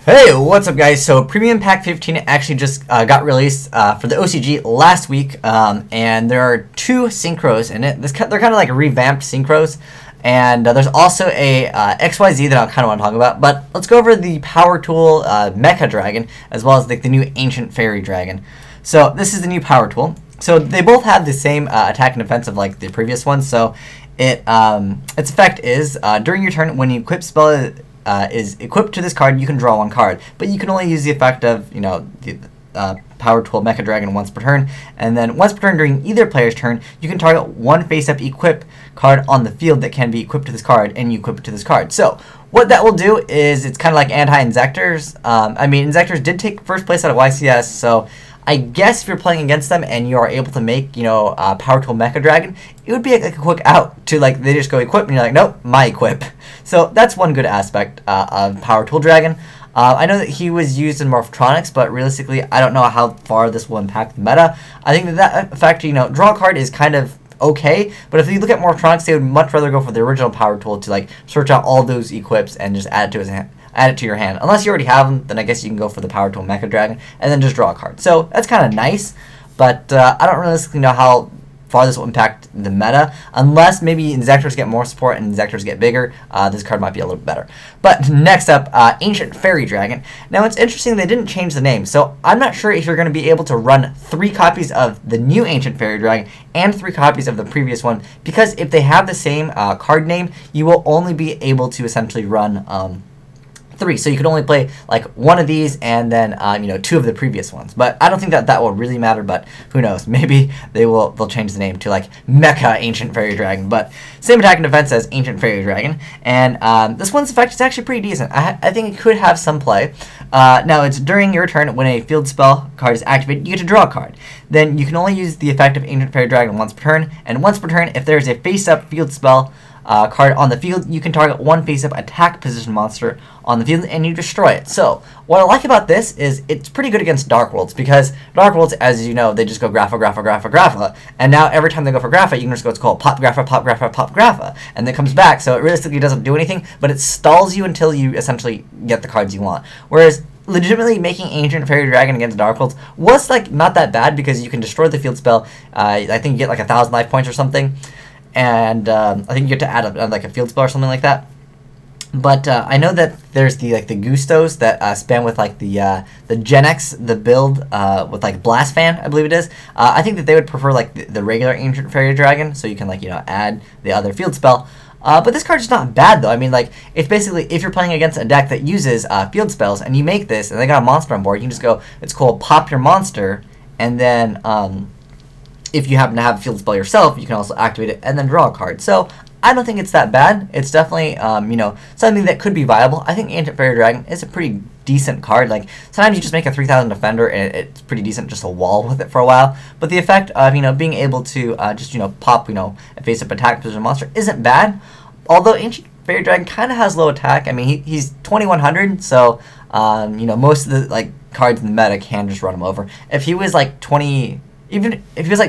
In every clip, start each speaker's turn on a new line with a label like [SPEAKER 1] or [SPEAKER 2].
[SPEAKER 1] Hey, what's up guys? So Premium Pack 15 actually just got released for the OCG last week, and there are two Synchros in it. They're kind of like revamped Synchros, and there's also a XYZ that I kind of want to talk about. But let's go over the Power Tool Mecha Dragon, as well as like the new Ancient Fairy Dragon. So this is the new Power Tool. So they both have the same attack and defense of like the previous one. So its effect is during your turn, when you equip spell is equipped to this card, you can draw one card, but you can only use the effect of, the Power Tool Mecha Dragon once per turn, and then once per turn during either player's turn, you can target one face-up equip card on the field that can be equipped to this card, and you equip it to this card. So what that will do is it's kind of like anti-Inzectors. Inzectors did take first place out of YCS, so I guess if you're playing against them and you are able to make, Power Tool Mecha Dragon, it would be like a quick out to they just go equip and you're like, nope, my equip. So that's one good aspect of Power Tool Dragon. I know that he was used in Morphtronics, but realistically, I don't know how far this will impact the meta. I think that effect, draw a card is kind of okay, but if you look at Morphtronics, they would much rather go for the original Power Tool to search out all those equips and just add it to your hand. Unless you already have them, then I guess you can go for the Power Tool Mecha Dragon and then just draw a card. So that's kind of nice, but I don't realistically know how far this will impact the meta. Unless maybe Inzectors get more support and Inzectors get bigger, this card might be a little bit better. But next up, Ancient Fairy Dragon. Now it's interesting they didn't change the name, so I'm not sure if you're going to be able to run 3 copies of the new Ancient Fairy Dragon and 3 copies of the previous one, because if they have the same card name, you will only be able to essentially run 3, so you can only play one of these and then 2 of the previous ones. But I don't think that will really matter. But who knows? Maybe they'll change the name to Mecha Ancient Fairy Dragon. But same attack and defense as Ancient Fairy Dragon, and this one's effect is actually pretty decent. I think it could have some play. Now it's during your turn when a field spell card is activated, you get to draw a card. Then you can only use the effect of Ancient Fairy Dragon once per turn, and once per turn, if there's a face-up field spell card on the field, you can target one face-up attack position monster on the field and you destroy it. So what I like about this is it's pretty good against Dark Worlds, because Dark Worlds, as you know, they just go Grapha, Grapha, Grapha, Grapha, and now every time they go for Grapha, you can just go, it's called Pop Grapha, Pop Grapha, Pop Grapha, and then it comes back, so it realistically doesn't do anything, but it stalls you until you essentially get the cards you want. Whereas legitimately making Ancient Fairy Dragon against Dark Worlds was not that bad, because you can destroy the field spell. I think you get 1,000 life points or something, and I think you get to add a field spell or something like that. But I know that there's the Gustos that spam with the Gen X, the build with Blast Fan, I believe it is. I think that they would prefer the regular Ancient Fairy Dragon, so you can add the other field spell. But this card is not bad though. It's basically, if you're playing against a deck that uses field spells and you make this and they got a monster on board, you can just go, it's called Pop your monster, and then if you happen to have a field spell yourself, you can also activate it and then draw a card. So I don't think it's that bad. It's definitely something that could be viable. I think Ancient Fairy Dragon is a pretty decent card. Sometimes you just make a 3,000 defender and it's pretty decent, just a wall with it for a while. But the effect of being able to just pop a face-up attack position monster isn't bad. Although Ancient Fairy Dragon kind of has low attack. He's 2100, so most of the cards in the meta can just run him over. If he was 20, even if he was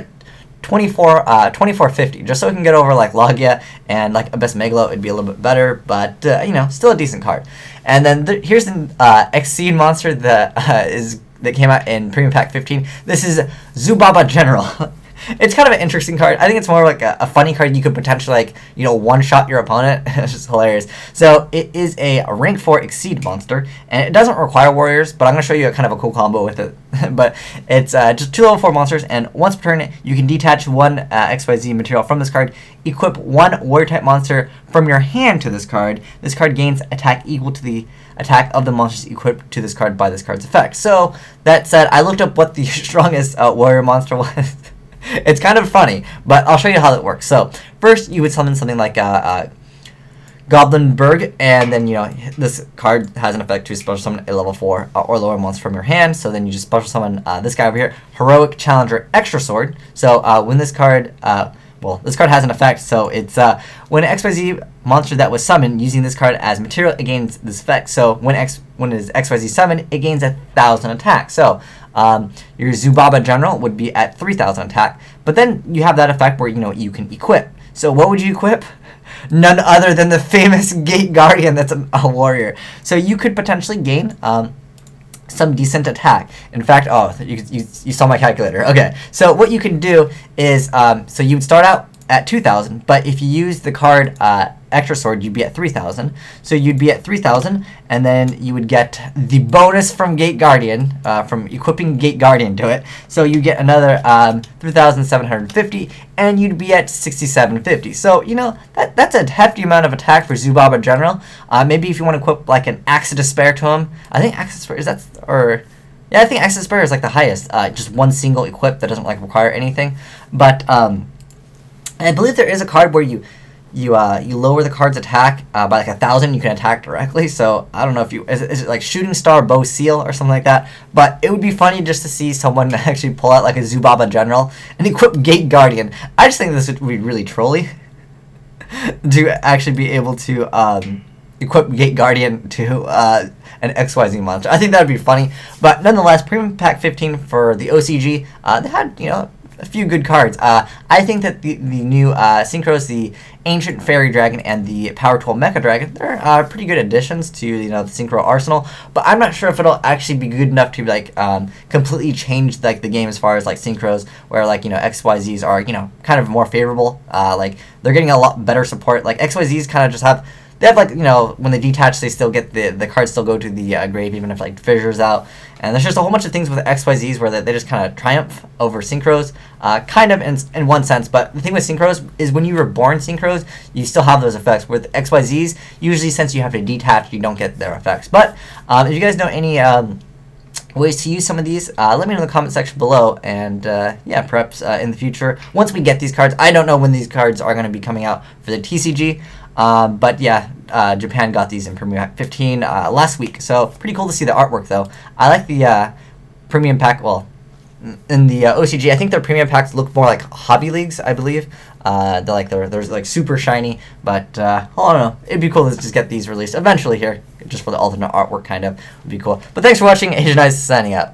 [SPEAKER 1] 2450, just so we can get over Logia and Abyss Megalo, it'd be a little bit better, but still a decent card. And then here's the Exceed monster that that came out in Premium Pack 15. This is Zubaba General. It's kind of an interesting card. I think it's more a funny card. You could potentially one-shot your opponent. It's just hilarious. So it is a rank 4 Exceed monster, and it doesn't require warriors, but I'm going to show you kind of a cool combo with it. But it's just 2 level 4 monsters, and once per turn, you can detach one XYZ material from this card, equip one warrior type monster from your hand to this card. This card gains attack equal to the attack of the monsters equipped to this card by this card's effect. So that said, I looked up what the strongest warrior monster was. It's kind of funny, but I'll show you how that works. So first, you would summon something like Goblinberg, and then this card has an effect to special summon a level 4 or lower monster from your hand. So then you just special summon this guy over here, Heroic Challenger Extra Sword. So when this card, this card has an effect. So it's when an XYZ monster that was summoned using this card as material, it gains this effect. So when it is XYZ summoned, it gains 1,000 attack. So your Zubaba General would be at 3,000 attack, but then you have that effect where you can equip. So what would you equip? none other than the famous Gate Guardian that's a warrior. So you could potentially gain some decent attack. In fact, oh, you saw my calculator. Okay, so what you can do is, so you would start out at 2,000, but if you use the card Extra Sword, you'd be at 3,000. So you'd be at 3,000, and then you would get the bonus from Gate Guardian, from equipping Gate Guardian to it. So you get another 3,750, and you'd be at 6,750. So, you know, that's a hefty amount of attack for Zubaba General. Maybe if you want to equip like an Axe of Despair to him. I think Axe of Despair, is that, or... Yeah, I think Axe of Despair is like the highest. Just one single equip that doesn't like require anything. But, I believe there is a card where you lower the card's attack by like 1,000. You can attack directly. So I don't know if is it like Shooting Star, Bow Seal, or something like that. But it would be funny just to see someone actually pull out like a Zubaba General and equip Gate Guardian. I just think this would be really trolly to actually be able to equip Gate Guardian to an XYZ monster. I think that would be funny. But nonetheless, Premium Pack 15 for the OCG, they had, you know, a few good cards. I think that the new Synchros, the Ancient Fairy Dragon and the Power Tool Mecha Dragon, they're pretty good additions to, you know, the Synchro arsenal. But I'm not sure if it'll actually be good enough to like completely change like the game as far as like Synchros, where like, you know, XYZs are, you know, kind of more favorable. Like they're getting a lot better support. Like XYZs kind of just have. They have, like, you know, when they detach, they still get the cards still go to the grave, even if, like, Fissure's out. And there's just a whole bunch of things with XYZs where they just kind of triumph over Synchros, kind of in one sense. But the thing with Synchros is when you were born Synchros, you still have those effects. With XYZs, usually since you have to detach, you don't get their effects. But if you guys know any ways to use some of these, let me know in the comment section below. And, yeah, perhaps in the future, once we get these cards, I don't know when these cards are going to be coming out for the TCG. But yeah, Japan got these in Premium Pack 15 last week, so pretty cool to see the artwork though. I like the Premium Pack, well, in the OCG, I think their Premium Packs look more like Hobby Leagues, I believe. They're like super shiny, but I don't know, it'd be cool to just get these released eventually here, just for the alternate artwork kind of, would be cool. But thanks for watching, Asian Eyes signing out.